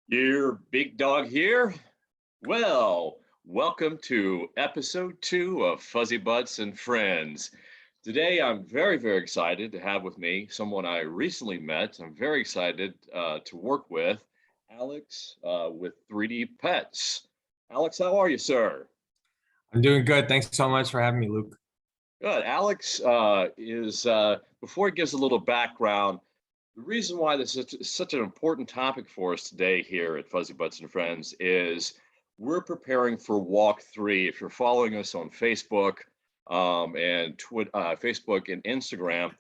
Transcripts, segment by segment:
Your big dog here? Well, welcome to episode 2 of Fuzzybutts and Friends. Today, I'm very excited to have with me someone I recently met. I'm very excited to work with Alex with 3D Pets. Alex, how are you, sir? I'm doing good. Thanks so much for having me, Luke. Good. Alex before he gives a little background, the reason why this is such an important topic for us today here at Fuzzy Butts and Friends is we're preparing for Walk 3. If you're following us on Facebook and Facebook and Instagram,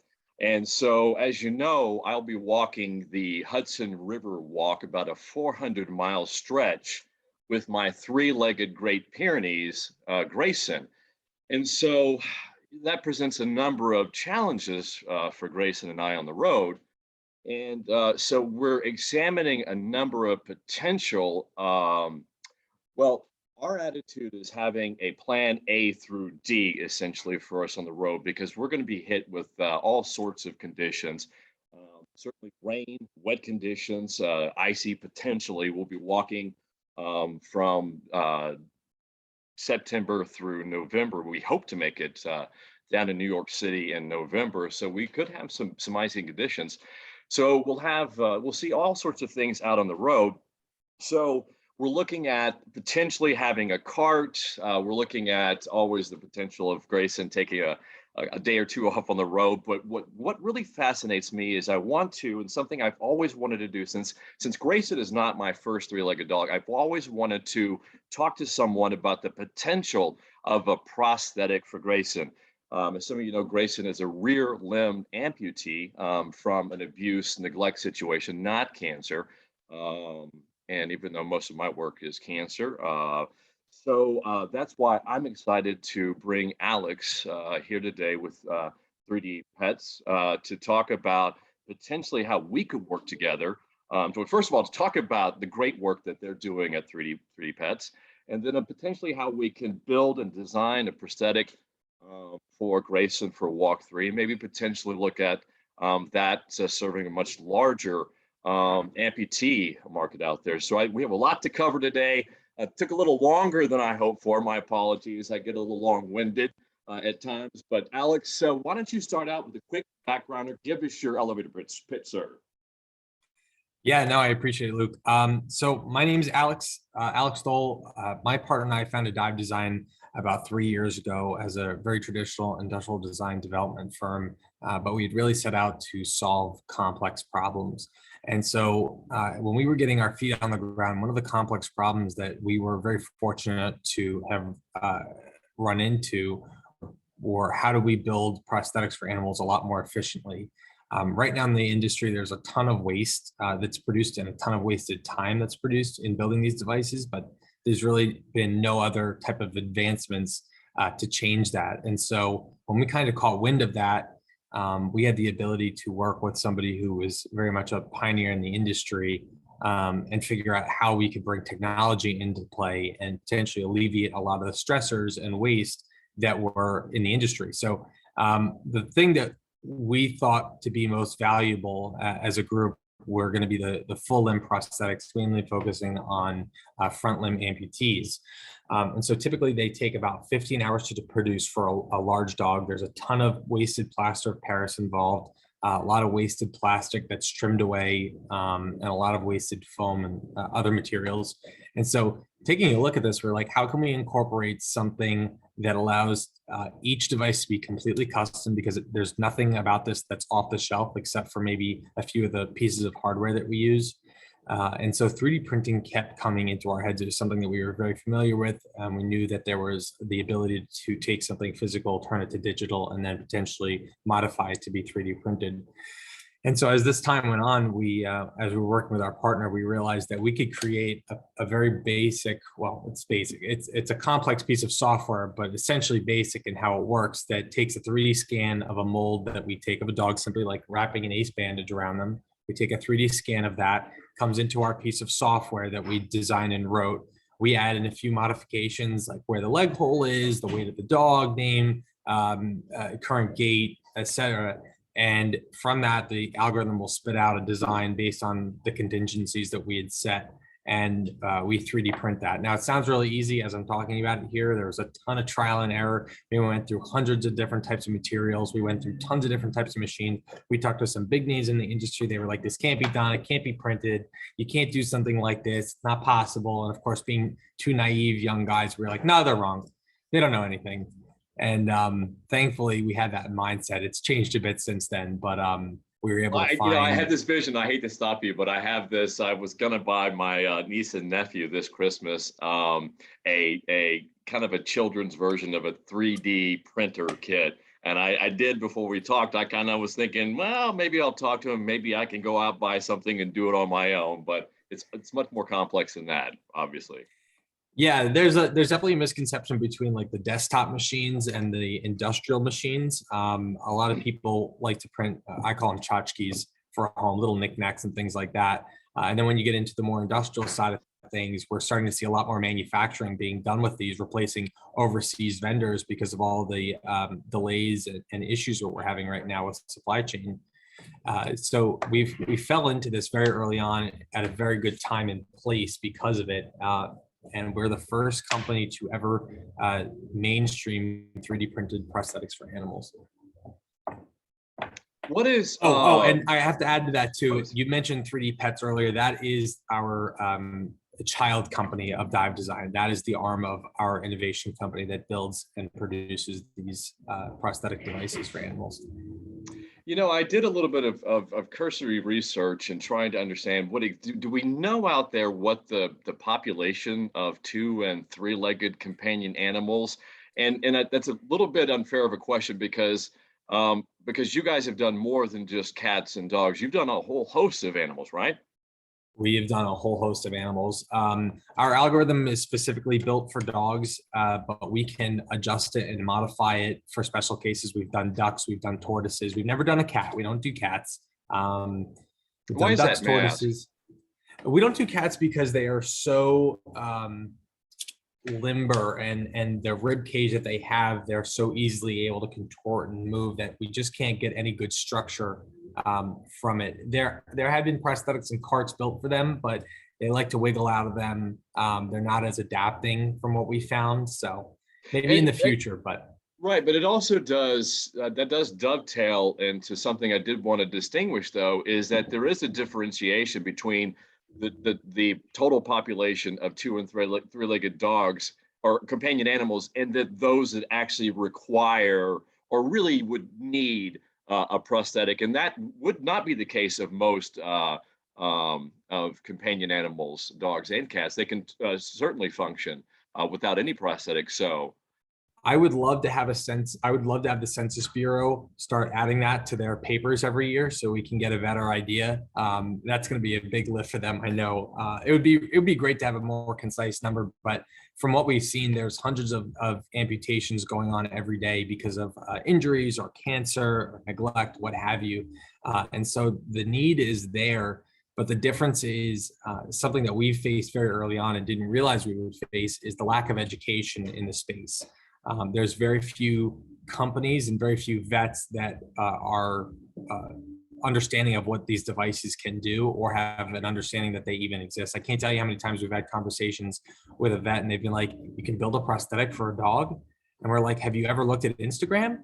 and so as you know, I'll be walking the Hudson River Walk, about a 400-mile stretch with my three-legged Great Pyrenees, Grayson. And so that presents a number of challenges for Grayson and I on the road. And so we're examining a number of potential, well, our attitude is having a plan A through D essentially for us on the road because we're going to be hit with all sorts of conditions. Certainly rain, wet conditions, icy potentially. We'll be walking from September through November. We hope to make it down to New York City in November, so we could have some icy conditions. So we'll see all sorts of things out on the road. So we're looking at potentially having a cart. We're looking at always the potential of Grayson taking a day or two off on the road. But what really fascinates me is I want to, and something I've always wanted to do since Grayson is not my first three-legged dog, I've always wanted to talk to someone about the potential of a prosthetic for Grayson. As some of you know, Grayson is a rear limb amputee from an abuse neglect situation, not cancer. And even though most of my work is cancer, that's why I'm excited to bring Alex here today with 3D Pets to talk about potentially how we could work together. So first of all, to talk about the great work that they're doing at 3D Pets, and then potentially how we can build and design a prosthetic for Grayson for Walk 3, maybe potentially look at that serving a much larger amputee market out there. So we have a lot to cover today. It took a little longer than I hoped for. My apologies. I get a little long-winded at times. But Alex, why don't you start out with a quick background or give us your elevator pitch, sir? Yeah, no, I appreciate it, Luke. So my name is Alex, Alex Stoll. My partner and I founded Dive Design about 3 years ago as a very traditional industrial design development firm, but we had really set out to solve complex problems. And so when we were getting our feet on the ground, one of the complex problems that we were very fortunate to have run into were how do we build prosthetics for animals a lot more efficiently. Right now in the industry, there's a ton of waste that's produced and a ton of wasted time that's produced in building these devices, but there's really been no other type of advancements to change that. And so when we kind of caught wind of that, we had the ability to work with somebody who was very much a pioneer in the industry and figure out how we could bring technology into play and potentially alleviate a lot of the stressors and waste that were in the industry. So the thing that we thought to be most valuable as a group were going to be the full limb prosthetics, mainly focusing on front limb amputees. And so typically they take about 15 hours to produce for a large dog. There's a ton of wasted plaster of Paris involved, a lot of wasted plastic that's trimmed away, and a lot of wasted foam and other materials. And so taking a look at this, we're like, how can we incorporate something that allows each device to be completely custom, because there's nothing about this that's off the shelf except for maybe a few of the pieces of hardware that we use. And so 3D printing kept coming into our heads. It was something that we were very familiar with. We knew that there was the ability to take something physical, turn it to digital, and then potentially modify it to be 3D printed. And so as this time went on, as we were working with our partner, we realized that we could create a very basic, well, it's basic. It's a complex piece of software, but essentially basic in how it works, that takes a 3D scan of a mold that we take of a dog, simply like wrapping an ace bandage around them. We take a 3D scan of that, comes into our piece of software that we designed and wrote. We add in a few modifications, like where the leg hole is, the weight of the dog, name, current gait, etc. And from that, the algorithm will spit out a design based on the contingencies that we had set. and we 3D print that. Now it sounds really easy as I'm talking about it here. There was a ton of trial and error. We went through hundreds of different types of materials. We went through tons of different types of machines. We talked to some big names in the industry. They were like, this can't be done. It can't be printed. You can't do something like this. It's not possible. And of course, being two naive young guys, we were like, no, they're wrong. They don't know anything. And thankfully we had that mindset. It's changed a bit since then, but we were able to find. I had this vision. I hate to stop you, but I have this. I was gonna buy my niece and nephew this Christmas a kind of a children's version of a 3D printer kit, and I did before we talked. I kind of was thinking, well, maybe I'll talk to him. Maybe I can go out buy something and do it on my own. But it's much more complex than that, obviously. Yeah, there's definitely a misconception between like the desktop machines and the industrial machines. A lot of people like to print, I call them tchotchkes for home, little knickknacks and things like that. And then when you get into the more industrial side of things, we're starting to see a lot more manufacturing being done with these, replacing overseas vendors because of all the delays and issues that we're having right now with supply chain. So we fell into this very early on at a very good time and place because of it. And we're the first company to ever mainstream 3D printed prosthetics for animals. What is? And I have to add to that too. You mentioned 3D Pets earlier. That is our child company of Dive Design. That is the arm of our innovation company that builds and produces these prosthetic devices for animals. You know, I did a little bit of cursory research and trying to understand do we know out there what the population of 2- and 3-legged companion animals, and that's a little bit unfair of a question because you guys have done more than just cats and dogs. You've done a whole host of animals, right? We have done a whole host of animals. Our algorithm is specifically built for dogs, but we can adjust it and modify it for special cases. We've done ducks, we've done tortoises. We've never done a cat. We don't do cats. We've Why done is ducks, that, may I ask? tortoises. We don't do cats because they are so limber and the rib cage that they have, they're so easily able to contort and move that we just can't get any good structure from it. There have been prosthetics and carts built for them, but they like to wiggle out of them. They're not as adapting from what we found. So maybe in the future, but. Right, but it also does that does dovetail into something I did want to distinguish, though, is that there is a differentiation between the total population of 2- and 3-legged dogs or companion animals, and that those that actually require or really would need a prosthetic, and that would not be the case of most of companion animals, dogs and cats. They can certainly function without any prosthetic. So. I would love to have the Census Bureau start adding that to their papers every year so we can get a better idea. That's going to be a big lift for them. I know it would be great to have a more concise number, but from what we've seen, there's hundreds of amputations going on every day because of injuries or cancer or neglect, what have you. And so the need is there, but the difference is something that we faced very early on and didn't realize we would face is the lack of education in the space. There's very few companies and very few vets that are understanding of what these devices can do or have an understanding that they even exist. I can't tell you how many times we've had conversations with a vet and they've been like, you can build a prosthetic for a dog? And we're like, have you ever looked at Instagram?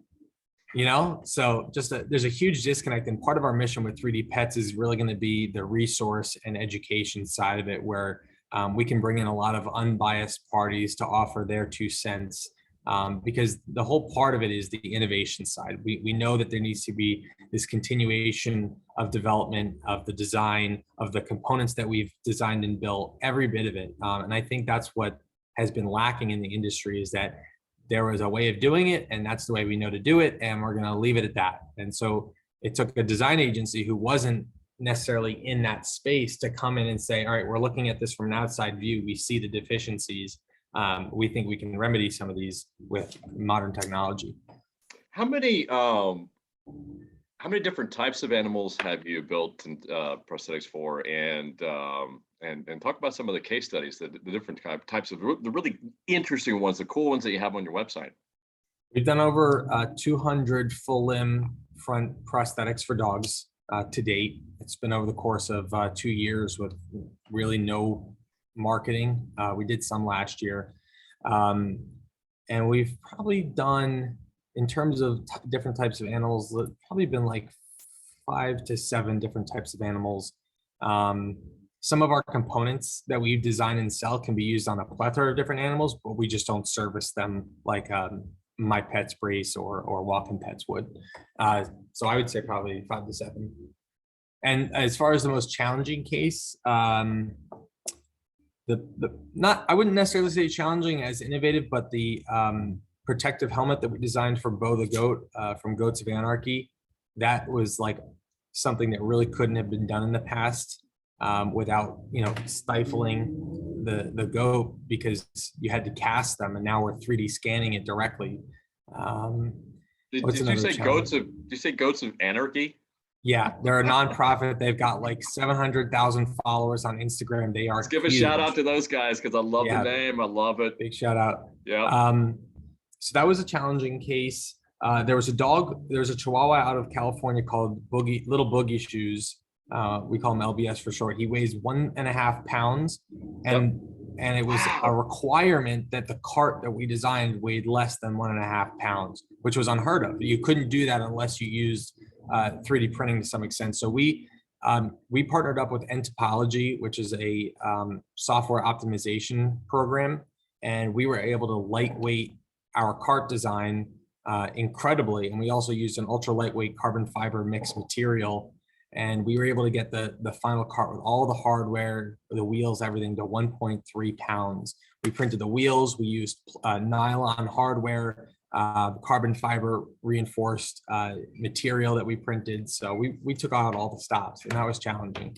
You know, so there's a huge disconnect. And part of our mission with 3D Pets is really going to be the resource and education side of it, where we can bring in a lot of unbiased parties to offer their 2 cents. Because the whole part of it is the innovation side. We know that there needs to be this continuation of development of the design of the components that we've designed and built, every bit of it. And I think that's what has been lacking in the industry, is that there was a way of doing it and that's the way we know to do it. And we're going to leave it at that. And so it took a design agency who wasn't necessarily in that space to come in and say, all right, we're looking at this from an outside view. We see the deficiencies. We think we can remedy some of these with modern technology. How many different types of animals have you built prosthetics for, and talk about some of the case studies, the different types of the really interesting ones, the cool ones that you have on your website. We've done over 200 full limb front prosthetics for dogs to date. It's been over the course of 2 years with really no marketing. We did some last year. And we've probably done, in terms of different types of animals, probably been like 5 to 7 different types of animals. Some of our components that we design and sell can be used on a plethora of different animals, but we just don't service them like My Pet's Brace or Walking Pets would. So I would say probably 5 to 7. And as far as the most challenging case, not, I wouldn't necessarily say challenging as innovative, but the protective helmet that we designed for Bo the goat from Goats of Anarchy, that was like something that really couldn't have been done in the past without, stifling the goat, because you had to cast them, and now we're 3D scanning it directly. Did you say Goats of Anarchy? Yeah, they're a nonprofit. They've got like 700,000 followers on Instagram. They are. Let's give a shout out to those guys, because I love the name. I love it. Big shout out. Yeah. So that was a challenging case. There was a Chihuahua out of California called Little Boogie Shoes. We call him LBS for short. He weighs 1.5 pounds, and it was a requirement that the cart that we designed weighed less than 1.5 pounds, which was unheard of. You couldn't do that unless you used 3D printing to some extent. So we partnered up with Entopology, which is a software optimization program, and we were able to lightweight our cart design incredibly. And we also used an ultra lightweight carbon fiber mixed material, and we were able to get the final cart with all the hardware, the wheels, everything, to 1.3 pounds. We printed the wheels. We used nylon hardware, carbon fiber reinforced material that we printed. So we took out all the stops, and that was challenging.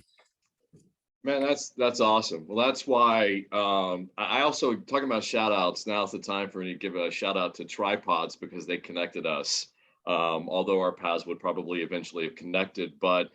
Man, that's awesome. Well, that's why I also, talking about shout outs, now's the time for me to give a shout out to Tripods, because they connected us. Although our paths would probably eventually have connected, but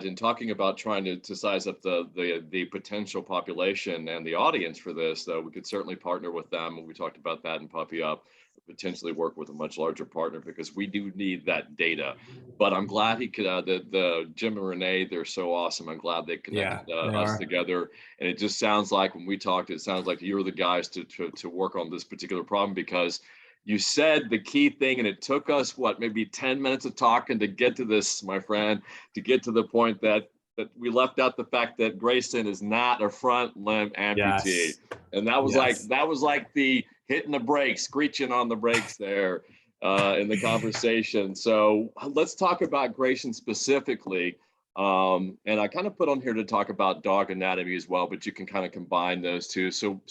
in talking about trying to size up the potential population and the audience for this, though, we could certainly partner with them. And we talked about that in Puppy Up, potentially work with a much larger partner, because we do need that data. But I'm glad he could, the Jim and Renee, they're so awesome. I'm glad they connected us together. And it just sounds like, when we talked, it sounds like you're the guys to work on this particular problem, because you said the key thing, and it took us maybe 10 minutes of talking to get to this, my friend, to get to the point that we left out the fact that Grayson is not a front limb amputee. Yes. And that was like the hitting the brakes, screeching on the brakes there in the conversation. So let's talk about Grayson specifically. And I kind of put on here to talk about dog anatomy as well, but you can kind of combine those two. So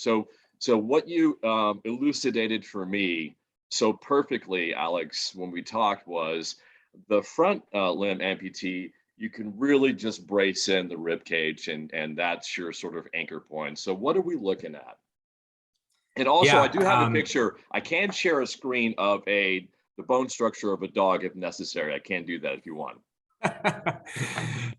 what you elucidated for me so perfectly, Alex, when we talked, was the front limb amputee, you can really just brace in the rib cage, and that's your sort of anchor point. So what are we looking at? And also, I do have a picture. I can share a screen of the bone structure of a dog if necessary. I can do that if you want.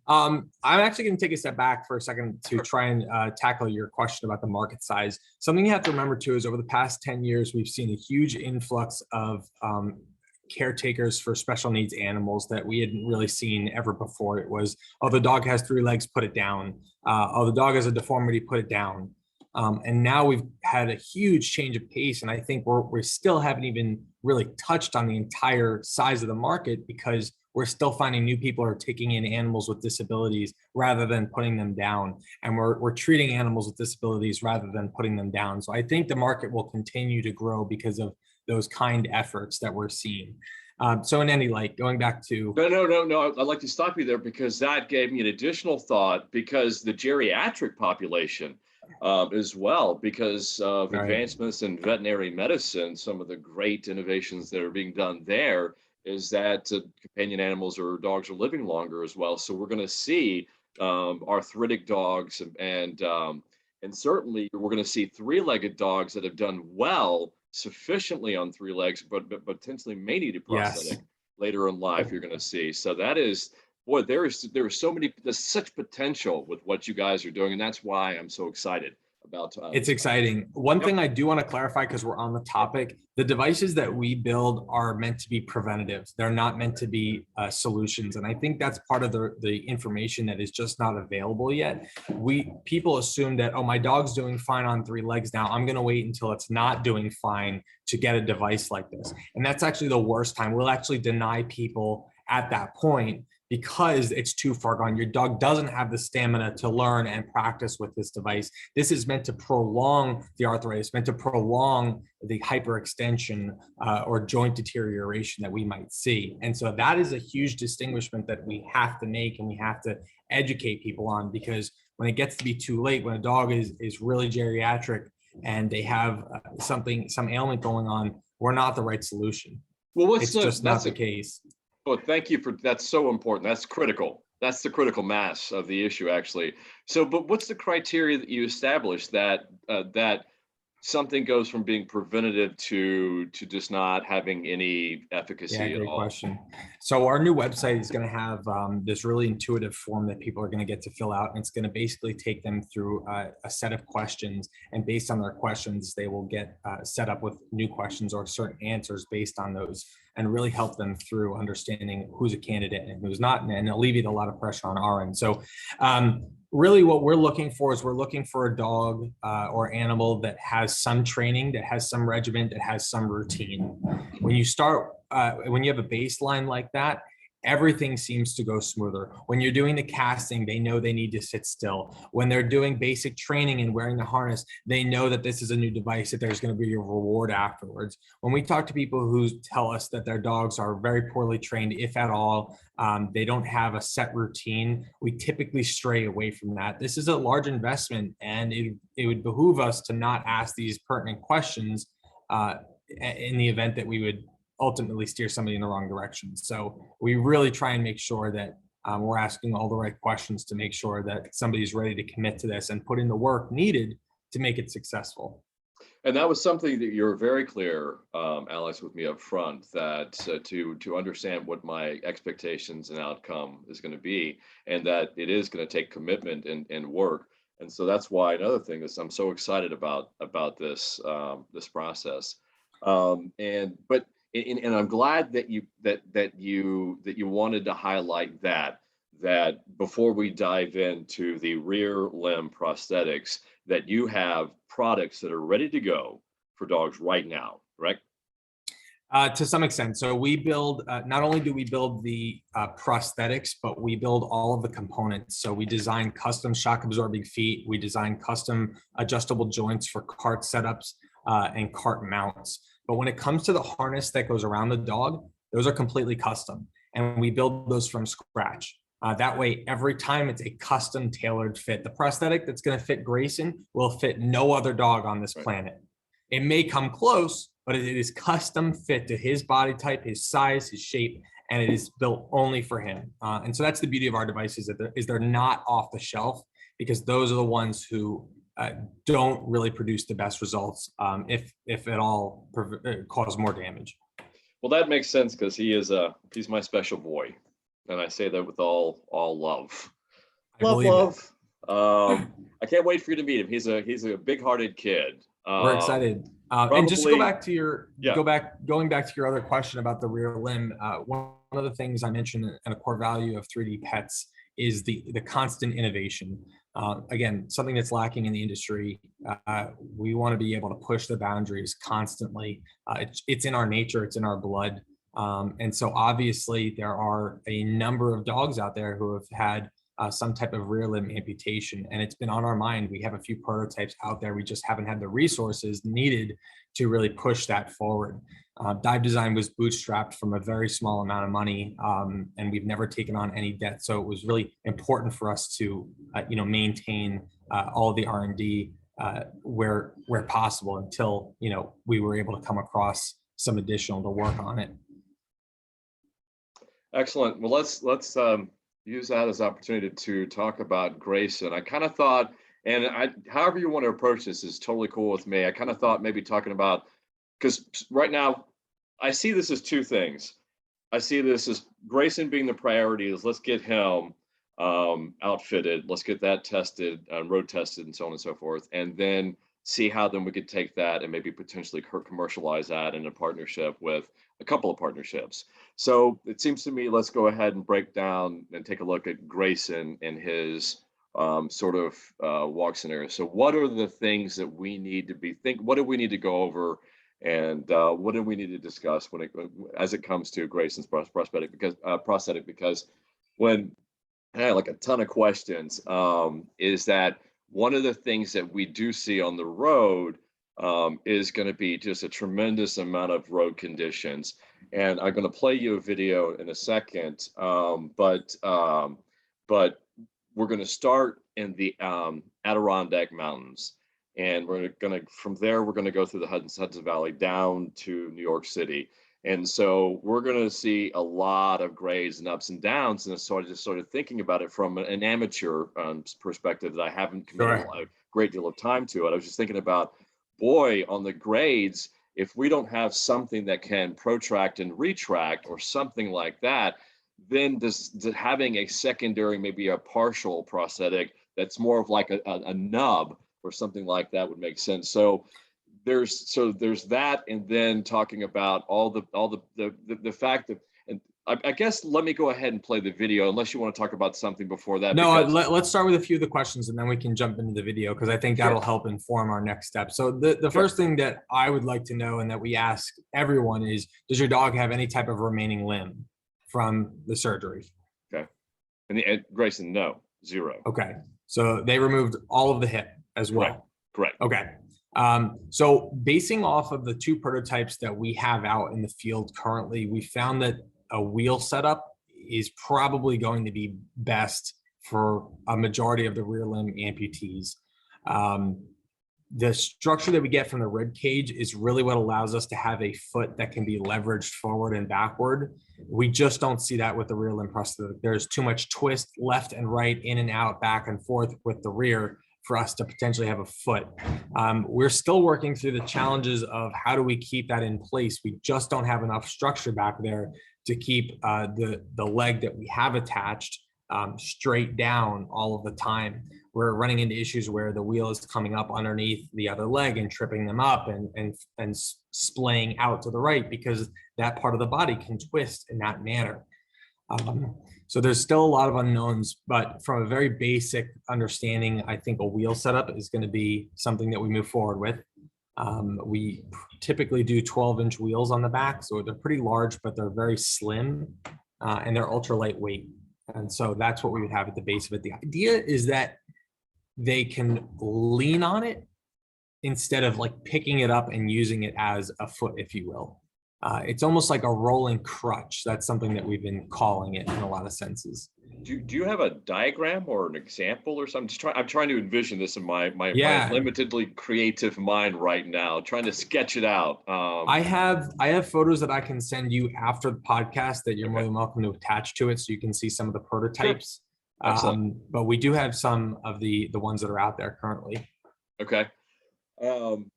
I'm actually going to take a step back for a second to try and tackle your question about the market size. Something you have to remember too is, over the past 10 years, we've seen a huge influx of caretakers for special needs animals that we hadn't really seen ever before. It was, oh, the dog has 3 legs, put it down. Oh, the dog has a deformity, put it down. And now we've had a huge change of pace, and I think we still haven't even really touched on the entire size of the market, because we're still finding new people are taking in animals with disabilities rather than putting them down. And we're treating animals with disabilities rather than putting them down. So I think the market will continue to grow because of those kind efforts that we're seeing. So in any light, going back to... No, I'd like to stop you there, because that gave me an additional thought, because the geriatric population as well, because of advancements in veterinary medicine, some of the great innovations that are being done there is that companion animals or dogs are living longer as well. So we're going to see arthritic dogs, and certainly we're going to see 3-legged dogs that have done well sufficiently on 3 legs, but potentially may need a prosthetic later in life. You're going to see. So that is, boy, there's such potential with what you guys are doing, and that's why I'm so excited It's exciting. One Yep. thing I do want to clarify, because we're on the topic, the devices that we build are meant to be preventatives. They're not meant to be solutions. And I think that's part of the information that is just not available yet. People assume that, oh, my dog's doing fine on 3 legs now, I'm going to wait until it's not doing fine to get a device like this. And that's actually the worst time. We'll actually deny people at that point because it's too far gone. Your dog doesn't have the stamina to learn and practice with this device. This is meant to prolong the arthritis, meant to prolong the hyperextension or joint deterioration that we might see. And so that is a huge distinguishment that we have to make, and we have to educate people on, because when it gets to be too late, when a dog is really geriatric and they have some ailment going on, we're not the right solution. Well, It's just not the case. Well, thank you for that's so important. That's critical. That's the critical mass of the issue, actually. So, but what's the criteria that you establish that that something goes from being preventative to just not having any efficacy Yeah, at great all? question. So our new website is going to have this really intuitive form that people are going to get to fill out, and it's going to basically take them through a set of questions, and based on their questions, they will get set up with new questions or certain answers based on those, and really help them through understanding who's a candidate and who's not, and alleviate a lot of pressure on our end. So really what we're looking for is we're looking for a dog or animal that has some training, that has some regimen, that has some routine. When you start, when you have a baseline like that, everything seems to go smoother. When you're doing the casting, they know they need to sit still. When they're doing basic training and wearing the harness, they know that this is a new device, that there's going to be a reward afterwards. When we talk to people who tell us that their dogs are very poorly trained, if at all, they don't have a set routine, we typically stray away from that. This is a large investment, and it would behoove us to not ask these pertinent questions in the event that we would ultimately steer somebody in the wrong direction. So we really try and make sure that we're asking all the right questions to make sure that somebody's ready to commit to this and put in the work needed to make it successful. And that was something that you're very clear, Alex, with me up front, that to understand what my expectations and outcome is going to be, and that it is going to take commitment and work. And so that's why another thing is I'm so excited about this this process. And I'm glad that you wanted to highlight that before we dive into the rear limb prosthetics, that you have products that are ready to go for dogs right now, correct? To some extent. So we build, not only do we build the prosthetics, but we build all of the components. So we design custom shock absorbing feet. We design custom adjustable joints for cart setups and cart mounts. But when it comes to the harness that goes around the dog, those are completely custom, and we build those from scratch. That way, every time it's a custom tailored fit. The prosthetic that's going to fit Grayson will fit no other dog on this planet. It may come close, but it is custom fit to his body type, his size, his shape, and it is built only for him. And so that's the beauty of our devices, that they're not off the shelf, because those are the ones who don't really produce the best results, if at all, cause more damage. Well, that makes sense, because he's my special boy, and I say that with all love. Love. I can't wait for you to meet him. He's a big-hearted kid. We're excited. And just to go back to your going back to your other question about the rear limb, one of the things I mentioned and a core value of 3D Pets is the constant innovation. Again, something that's lacking in the industry. We want to be able to push the boundaries constantly. It's in our nature, it's in our blood. And so obviously there are a number of dogs out there who have had some type of rear limb amputation, and it's been on our mind. We have a few prototypes out there. We just haven't had the resources needed to really push that forward. Dive Design was bootstrapped from a very small amount of money, and we've never taken on any debt. So it was really important for us to, maintain all of the R&D where possible until we were able to come across some additional to work on it. Excellent. Well, let's use that as opportunity to talk about Grayson. I kind of thought, and however you want to approach this is totally cool with me. I kind of thought maybe talking about, because right now I see this as two things. I see this as Grayson being the priority is let's get him outfitted. Let's get that tested, road tested, and so on and so forth, and then see how then we could take that and maybe potentially commercialize that in a partnership with a couple of partnerships. So it seems to me, let's go ahead and break down and take a look at Grayson and his sort of walk scenario. So what are the things that we need to what do we need to go over, and what do we need to discuss as it comes to Grayson's prosthetic? Because when I had like a ton of questions, is that one of the things that we do see on the road is going to be just a tremendous amount of road conditions. And I'm going to play you a video in a second, but we're going to start in the Adirondack Mountains. And from there, we're going to go through the Hudson Valley down to New York City. And so we're going to see a lot of grades and ups and downs. And so I just started thinking about it from an amateur perspective that I haven't committed a great deal of time to it. I was just thinking about, boy, on the grades, if we don't have something that can protract and retract or something like that, then having a secondary, maybe a partial prosthetic that's more of like a nub or something like that would make sense. So there's that, and then talking about all the fact that, and I guess let me go ahead and play the video unless you want to talk about something before that. No, let's start with a few of the questions and then we can jump into the video, because I think that'll help inform our next step. So the first thing that I would like to know and that we ask everyone is, does your dog have any type of remaining limb from the surgery? Okay. And Grayson, no, zero. Okay. So they removed all of the hip as well. Correct. Okay. So basing off of the two prototypes that we have out in the field currently, we found that a wheel setup is probably going to be best for a majority of the rear limb amputees. The structure that we get from the rib cage is really what allows us to have a foot that can be leveraged forward and backward. We just don't see that with the rear limb prosthetic. There's too much twist left and right, in and out, back and forth with the rear for us to potentially have a foot. We're still working through the challenges of how do we keep that in place. We just don't have enough structure back there to keep the leg that we have attached straight down all of the time. We're running into issues where the wheel is coming up underneath the other leg and tripping them up and splaying out to the right, because that part of the body can twist in that manner. So there's still a lot of unknowns, but from a very basic understanding, I think a wheel setup is going to be something that we move forward with. We typically do 12-inch wheels on the back, so they're pretty large, but they're very slim and they're ultra lightweight. And so that's what we would have at the base of it. The idea is that they can lean on it instead of like picking it up and using it as a foot, if you will. It's almost like a rolling crutch. That's something that we've been calling it in a lot of senses. Do you have a diagram or an example or something? I'm trying to envision this in my limitedly creative mind right now, trying to sketch it out. I have photos that I can send you after the podcast that you're more than welcome to attach to it, so you can see some of the prototypes. Sure. But we do have some of the ones that are out there currently. Okay.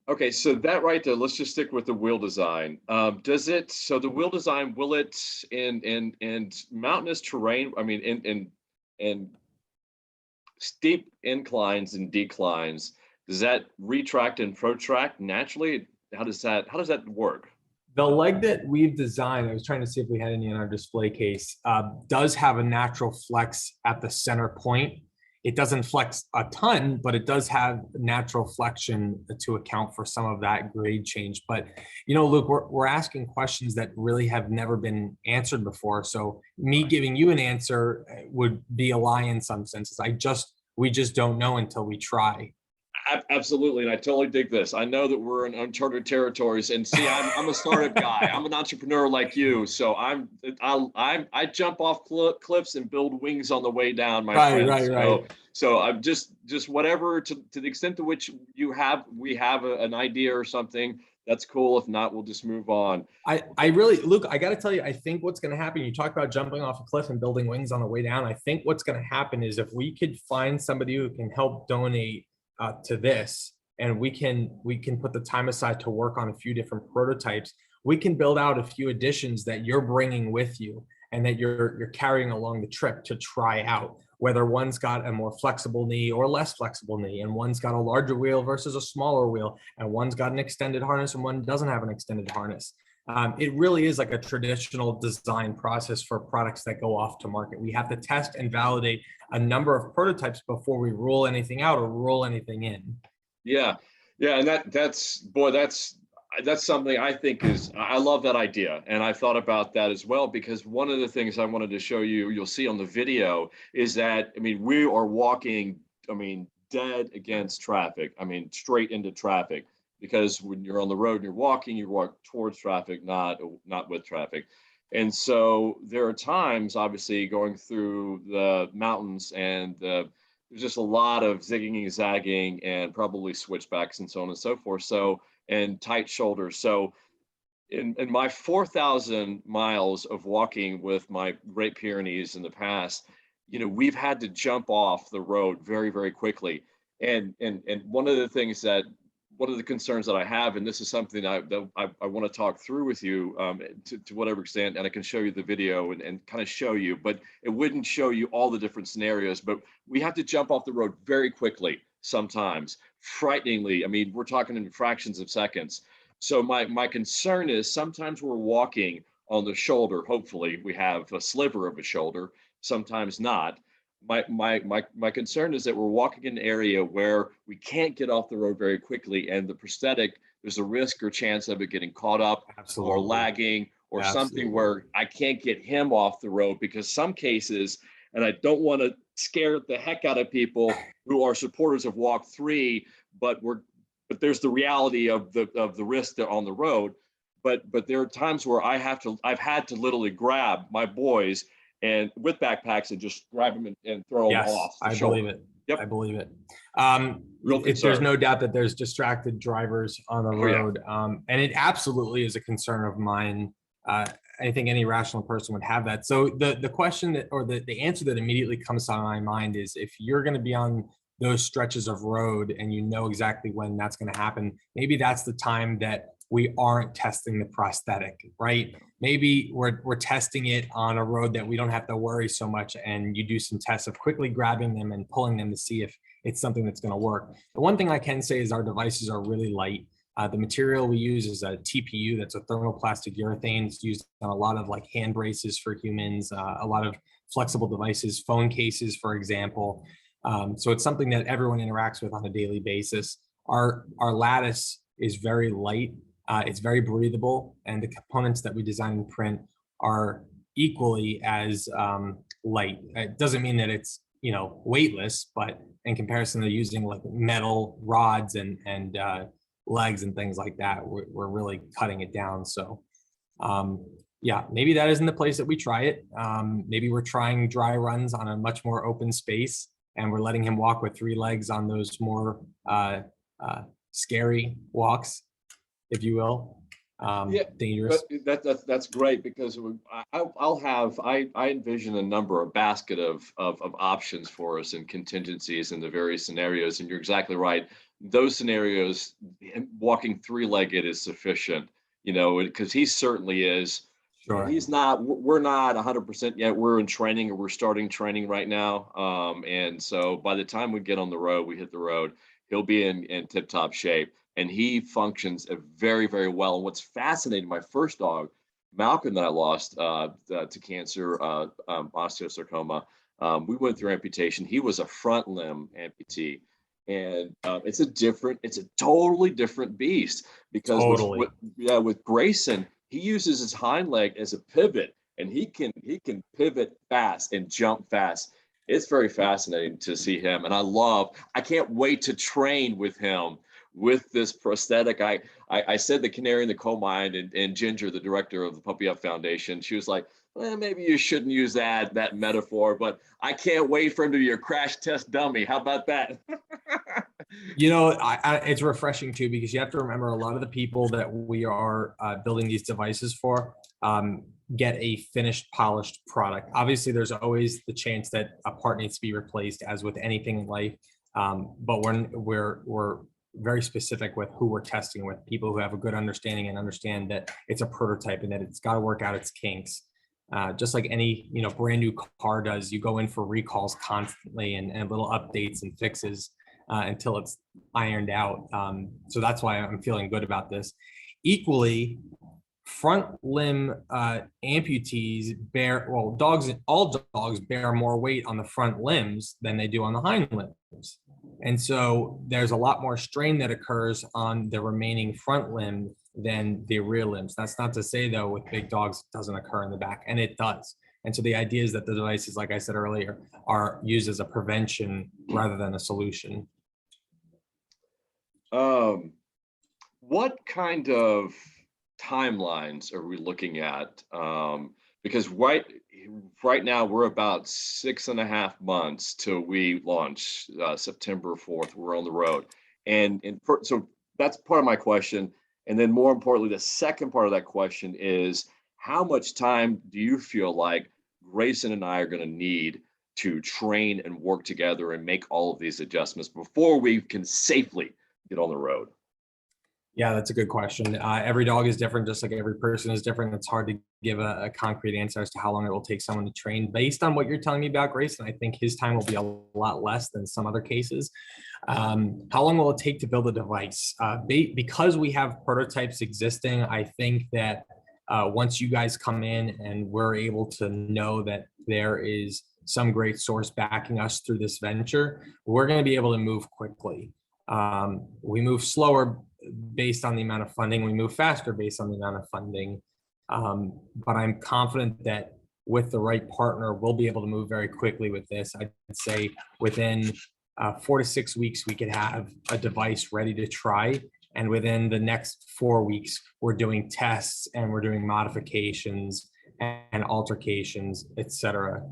Okay, so that right there, let's just stick with the wheel design. So the wheel design, will it in mountainous terrain, I mean, in steep inclines and declines, does that retract and protract naturally? How does that work? The leg that we've designed, I was trying to see if we had any in our display case, does have a natural flex at the center point. It doesn't flex a ton, but it does have natural flexion to account for some of that grade change. But, Luke, we're asking questions that really have never been answered before. So me giving you an answer would be a lie in some senses. We just don't know until we try. Absolutely, and I totally dig this. I know that we're in uncharted territories, and see, I'm a startup guy. I'm an entrepreneur like you, so I jump off cliffs and build wings on the way down, my friend. Right. So I'm just whatever to the extent to which we have an idea or something. That's cool. If not, we'll just move on. I really, Luke, I got to tell you, I think what's going to happen, you talk about jumping off a cliff and building wings on the way down. I think what's going to happen is if we could find somebody who can help donate to this, and we can put the time aside to work on a few different prototypes, we can build out a few additions that you're bringing with you. and that you're carrying along the trip to try out whether one's got a more flexible knee or less flexible knee, and one's got a larger wheel versus a smaller wheel, and one's got an extended harness and one doesn't have an extended harness. It really is like a traditional design process for products that go off to market. We have to test and validate a number of prototypes before we rule anything out or rule anything in. Yeah, yeah, and that's something I think is, I love that idea, and I thought about that as well, because one of the things I wanted to show you, you'll see on the video, is that, I mean, we are walking, I mean, dead against traffic. I mean, straight into traffic, because when you're on the road and you're walking, you walk towards traffic, not with traffic. And so there are times, obviously, going through the mountains, and there's just a lot of zigging and zagging, and probably switchbacks and so on and so forth. So, and tight shoulders. So in my 4,000 miles of walking with my Great Pyrenees in the past, you know, we've had to jump off the road very, very quickly. And one of the things that, one of the concerns that I have, and this is something I want to talk through with you to whatever extent, and I can show you the video and kind of show you, but it wouldn't show you all the different scenarios, but we have to jump off the road very quickly sometimes, frighteningly. I mean, we're talking in fractions of seconds. So my concern is, sometimes we're walking on the shoulder. Hopefully we have a sliver of a shoulder, sometimes not. My concern is that we're walking in an area where we can't get off the road very quickly, and the prosthetic, there's a risk or chance of it getting caught up or lagging or something where I can't get him off the road, because some cases, and I don't want to scare the heck out of people who are supporters of Walk 3, but there's the reality of the risk on the road. But there are times where I've had to literally grab my boys and with backpacks and just grab them and throw them off the shoulder. Believe it. Yep. I believe it. There's no doubt that there's distracted drivers on the road. Yeah. And it absolutely is a concern of mine. I think any rational person would have that. So the question that, or the answer that immediately comes to my mind is, if you're going to be on those stretches of road and you know exactly when that's going to happen, maybe that's the time that we aren't testing the prosthetic, right? Maybe we're testing it on a road that we don't have to worry so much, and you do some tests of quickly grabbing them and pulling them to see if it's something that's going to work. The one thing I can say is our devices are really light. The material we use is a TPU, that's a thermoplastic urethane. It's used on a lot of like hand braces for humans, a lot of flexible devices, phone cases, for example. So it's something that everyone interacts with on a daily basis. Our lattice is very light. It's very breathable, and the components that we design and print are equally as light. It doesn't mean that it's, you know, weightless, but in comparison to using like metal rods and legs and things like that, we're really cutting it down. So yeah, maybe that isn't the place that we try it. Maybe we're trying dry runs on a much more open space, and we're letting him walk with 3 legs on those more scary walks, if you will. Dangerous. That's great, because I envision a number, a basket of options for us and contingencies in the various scenarios. And you're exactly right. Those scenarios, walking 3-legged is sufficient, you know, because he certainly is. Sure. We're not 100% yet. We're in training, or we're starting training right now. And so by the time we get on the road, we hit the road, he'll be in tip-top shape, and he functions very, very well. And what's fascinating, my first dog, Malcolm, that I lost to cancer, osteosarcoma, we went through amputation. He was a front limb amputee. And it's a totally different beast, because with Grayson, he uses his hind leg as a pivot, and he can pivot fast and jump fast. It's very fascinating to see him, and I can't wait to train with him with this prosthetic. I said the canary in the coal mine, and Ginger, the director of the Puppy Up Foundation, she was like, well, maybe you shouldn't use that metaphor, but I can't wait for him to be a crash test dummy. How about that? You know, it's refreshing too, because you have to remember, a lot of the people that we are building these devices for get a finished, polished product. Obviously, there's always the chance that a part needs to be replaced, as with anything in life. But we're very specific with who we're testing with, people who have a good understanding and understand that it's a prototype and that it's got to work out its kinks. just like any, brand new car does. You go in for recalls constantly and little updates and fixes until it's ironed out. So that's why I'm feeling good about this. Equally, front limb amputees all dogs bear more weight on the front limbs than they do on the hind limbs. And so there's a lot more strain that occurs on the remaining front limb than the rear limbs. That's not to say, though, with big dogs, it doesn't occur in the back, and it does. And so the idea is that the devices, like I said earlier, are used as a prevention rather than a solution. What kind of timelines are we looking at? Because right now we're about 6.5 months till we launch. September 4th, we're on the road, so that's part of my question. And then more importantly, the second part of that question is, how much time do you feel like Grayson and I are going to need to train and work together and make all of these adjustments before we can safely get on the road? Yeah, that's a good question. Every dog is different, just like every person is different. It's hard to give a concrete answer as to how long it will take someone to train. Based on what you're telling me about Grayson, I think his time will be a lot less than some other cases. How long will it take to build a device? Because we have prototypes existing, I think that once you guys come in and we're able to know that there is some great source backing us through this venture, we're going to be able to move quickly. We move slower based on the amount of funding. We move faster based on the amount of funding. But I'm confident that with the right partner, we'll be able to move very quickly with this. I'd say within 4 to 6 weeks, we could have a device ready to try. And within the next 4 weeks, we're doing tests and we're doing modifications and altercations, etc.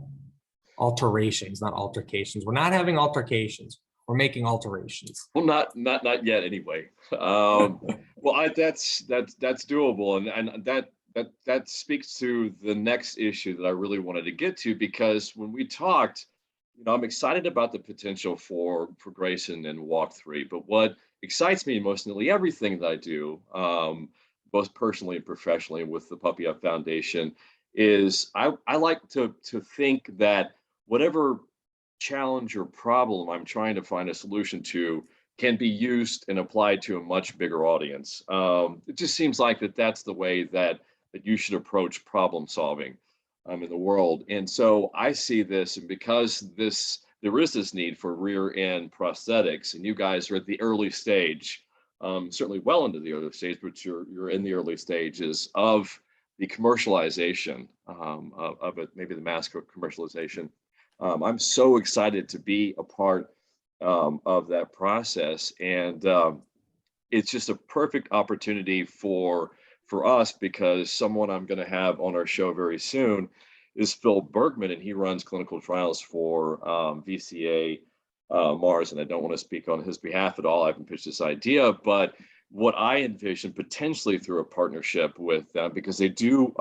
Alterations, not altercations. We're not having altercations. We're making alterations. Well, not yet anyway. Well, that's doable, and that speaks to the next issue that I really wanted to get to, because when we talked, I'm excited about the potential for Grayson and Walk 3, but what excites me most, nearly everything that I do, both personally and professionally with the Puppy Up Foundation, is I like to think that whatever challenge or problem I'm trying to find a solution to can be used and applied to a much bigger audience. It just seems like that's the way that you should approach problem solving in the world. And so I see this, and because there is this need for rear end prosthetics, and you guys are at the early stage, certainly well into the early stage, but you're in the early stages of the commercialization of it, maybe the mass commercialization. I'm so excited to be a part of that process, and it's just a perfect opportunity for us, because someone I'm going to have on our show very soon is Phil Bergman, and he runs clinical trials for VCA Mars, and I don't want to speak on his behalf at all. I haven't pitched this idea, but what I envision potentially through a partnership with them, because they do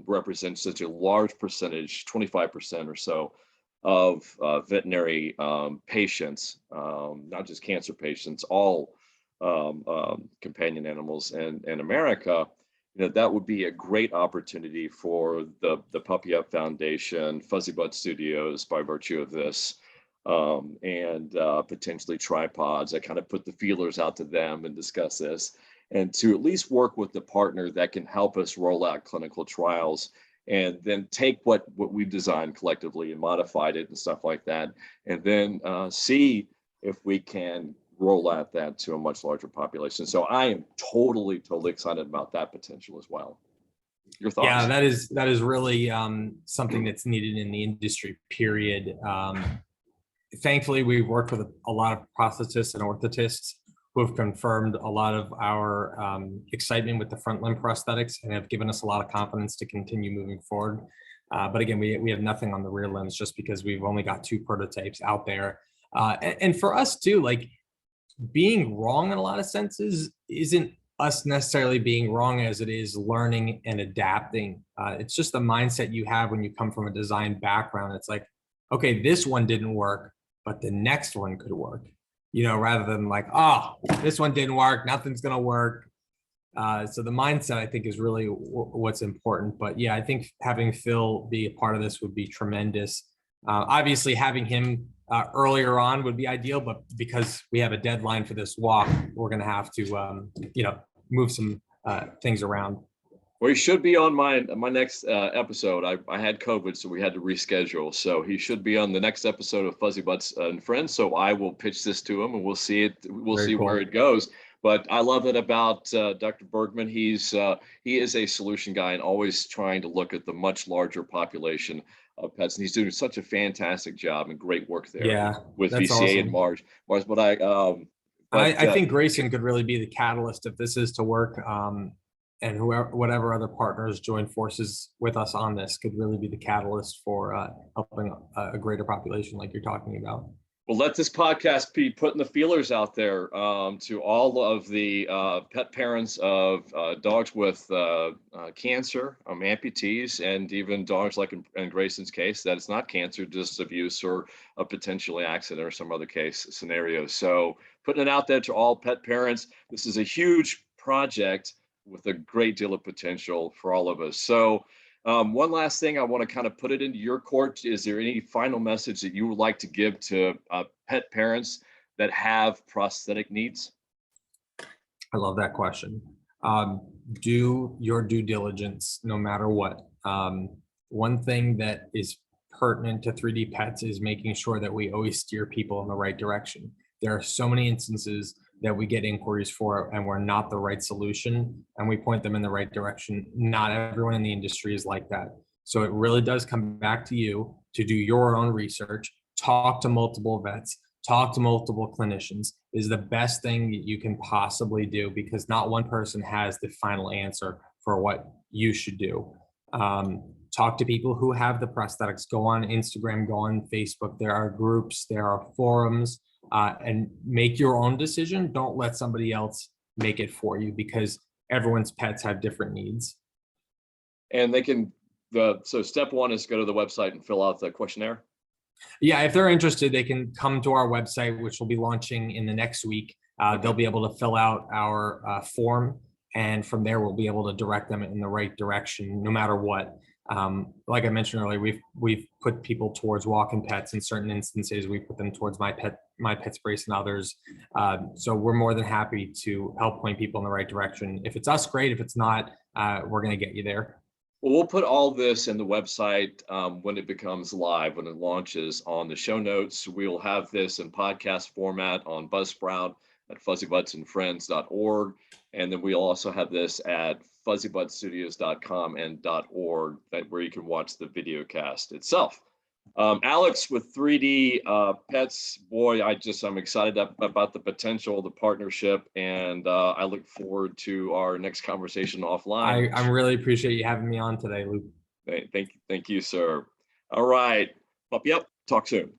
represent such a large percentage, 25% or so, of veterinary patients, not just cancer patients, all companion animals in America. That would be a great opportunity for the Puppy Up Foundation, Fuzzybutts Studios, by virtue of this, and potentially tripods. I kind of put the feelers out to them and discuss this, and to at least work with the partner that can help us roll out clinical trials, and then take what we've designed collectively and modified it and stuff like that, and then see if we can roll out that to a much larger population. So I am totally excited about that potential as well. Your thoughts? Yeah, that is really something that's needed in the industry, period. Thankfully, we've worked with a lot of prosthetists and orthotists who have confirmed a lot of our excitement with the front limb prosthetics and have given us a lot of confidence to continue moving forward. But again, we have nothing on the rear limbs, just because we've only got 2 prototypes out there. And for us too, like, being wrong in a lot of senses isn't us necessarily being wrong, as it is learning and adapting. It's just the mindset you have when you come from a design background. It's like, okay, this one didn't work, but the next one could work, rather than like, oh, this one didn't work, nothing's going to work. So the mindset, I think, is really what's important. But yeah, I think having Phil be a part of this would be tremendous. Obviously, having him earlier on would be ideal, but because we have a deadline for this walk, we're going to have to, move some things around. Well, he should be on my next episode. I had COVID, so we had to reschedule. So he should be on the next episode of Fuzzybutts and Friends. So I will pitch this to him, and we'll see it. We'll Very see cool. where it goes. But I love it about Dr. Bergman. He is a solution guy and always trying to look at the much larger population of pets. And he's doing such a fantastic job and great work there Yeah, with that's VCA and awesome. Mars. But I think Grayson could really be the catalyst if this is to work. And whoever, whatever other partners join forces with us on this could really be the catalyst for helping a greater population like you're talking about. Well, let this podcast be putting the feelers out there to all of the pet parents of dogs with cancer, amputees, and even dogs like in Grayson's case, that it's not cancer, just abuse or a potentially accident or some other case scenario. So putting it out there to all pet parents. This is a huge project with a great deal of potential for all of us. So one last thing, I want to kind of put it into your court. Is there any final message that you would like to give to pet parents that have prosthetic needs? I love that question. Do your due diligence no matter what. One thing that is pertinent to 3D pets is making sure that we always steer people in the right direction. There are so many instances that we get inquiries for and we're not the right solution and we point them in the right direction. Not everyone in the industry is like that. So it really does come back to you to do your own research, talk to multiple vets, talk to multiple clinicians is the best thing that you can possibly do, because not one person has the final answer for what you should do. Talk to people who have the prosthetics. Go on Instagram, go on Facebook. There are groups, there are forums, and make your own decision. Don't let somebody else make it for you, because everyone's pets have different needs. And they can, so step one is go to the website and fill out the questionnaire. Yeah, if they're interested, they can come to our website, which will be launching in the next week. They'll be able to fill out our form, and from there we'll be able to direct them in the right direction, no matter what. Like I mentioned earlier, we've put people towards walking pets. In certain instances, we put them towards my pet's brace and others. So we're more than happy to help point people in the right direction. If it's us, great. If it's not, we're going to get you there. Well, we'll put all this in the website when it becomes live, when it launches on the show notes. We'll have this in podcast format on Buzzsprout at fuzzybuttsandfriends.org. And then we'll also have this at fuzzybuttsstudios.com and .org, where you can watch the video cast itself. Alex, with 3D pets, boy, I'm excited about the potential, the partnership, and I look forward to our next conversation offline. I really appreciate you having me on today, Luke. Thank you, sir. All right, puppy up. Talk soon.